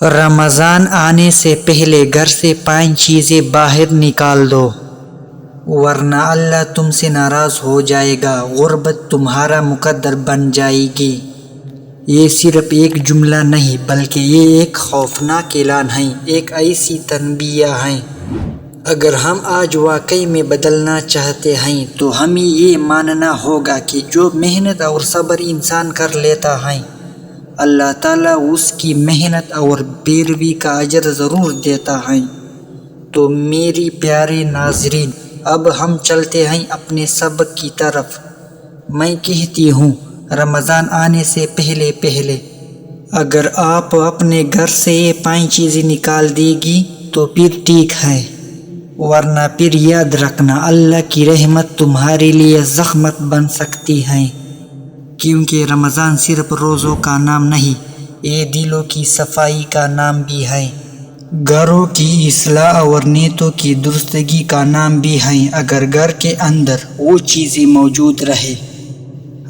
رمضان آنے سے پہلے گھر سے 5 چیزیں باہر نکال دو، ورنہ اللہ تم سے ناراض ہو جائے گا، غربت تمہارا مقدر بن جائے گی۔ یہ صرف ایک جملہ نہیں بلکہ یہ ایک خوفناک اعلان ہے، ایک ایسی تنبیہ ہے۔ اگر ہم آج واقعی میں بدلنا چاہتے ہیں تو ہمیں یہ ماننا ہوگا کہ جو محنت اور صبر انسان کر لیتا ہے، اللہ تعالیٰ اس کی محنت اور پیروی کا اجر ضرور دیتا ہے۔ تو میری پیارے ناظرین، اب ہم چلتے ہیں اپنے سبق کی طرف۔ میں کہتی ہوں، رمضان آنے سے پہلے اگر آپ اپنے گھر سے یہ 5 چیزیں نکال دے گی تو پھر ٹھیک ہے، ورنہ پھر یاد رکھنا اللہ کی رحمت تمہارے لیے زحمت بن سکتی ہے، کیونکہ رمضان صرف روزوں کا نام نہیں، یہ دلوں کی صفائی کا نام بھی ہے، گھروں کی اصلاح اور نیتوں کی درستگی کا نام بھی ہے۔ اگر گھر کے اندر وہ چیزیں موجود رہے،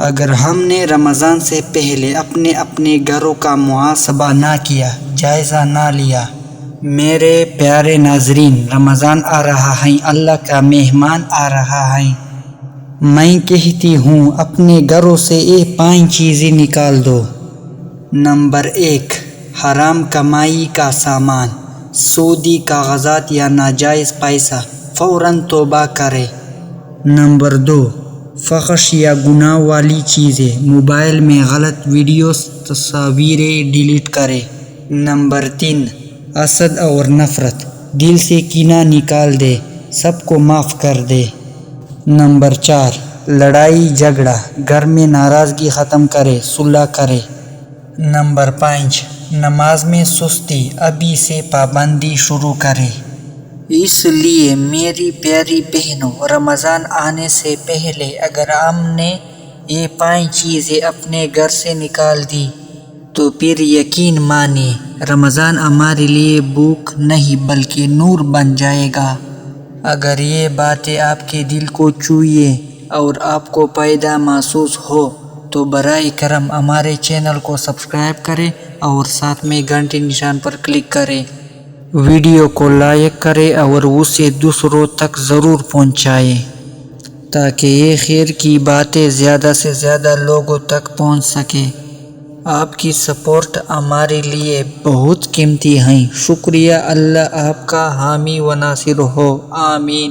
اگر ہم نے رمضان سے پہلے اپنے گھروں کا محاسبہ نہ کیا، جائزہ نہ لیا، میرے پیارے ناظرین، رمضان آ رہا ہے، اللہ کا مہمان آ رہا ہے۔ میں کہتی ہوں، اپنے گھروں سے یہ 5 چیزیں نکال دو۔ نمبر 1، حرام کمائی کا سامان، سودی کاغذات یا ناجائز پیسہ، فوراً توبہ کرے۔ نمبر 2، فحش یا گناہ والی چیزیں، موبائل میں غلط ویڈیوز، تصاویریں ڈیلیٹ کرے۔ نمبر 3، حسد اور نفرت، دل سے کینہ نکال دے، سب کو معاف کر دے۔ نمبر 4، لڑائی جھگڑا، گھر میں ناراضگی ختم کرے، صلح کرے۔ نمبر 5، نماز میں سستی، ابھی سے پابندی شروع کرے۔ اس لیے میری پیاری بہنوں، رمضان آنے سے پہلے اگر ہم نے یہ 5 چیزیں اپنے گھر سے نکال دی تو پھر یقین مانیے، رمضان ہمارے لیے بھوک نہیں بلکہ نور بن جائے گا۔ اگر یہ باتیں آپ کے دل کو چھوئیں اور آپ کو فائدہ محسوس ہو تو برائے کرم ہمارے چینل کو سبسکرائب کریں اور ساتھ میں گھنٹی نشان پر کلک کریں، ویڈیو کو لائک کریں اور اسے دوسروں تک ضرور پہنچائیں تاکہ یہ خیر کی باتیں زیادہ سے زیادہ لوگوں تک پہنچ سکیں۔ آپ کی سپورٹ ہمارے لیے بہت قیمتی ہے، شکریہ۔ اللہ آپ کا حامی و ناصر ہو، آمین۔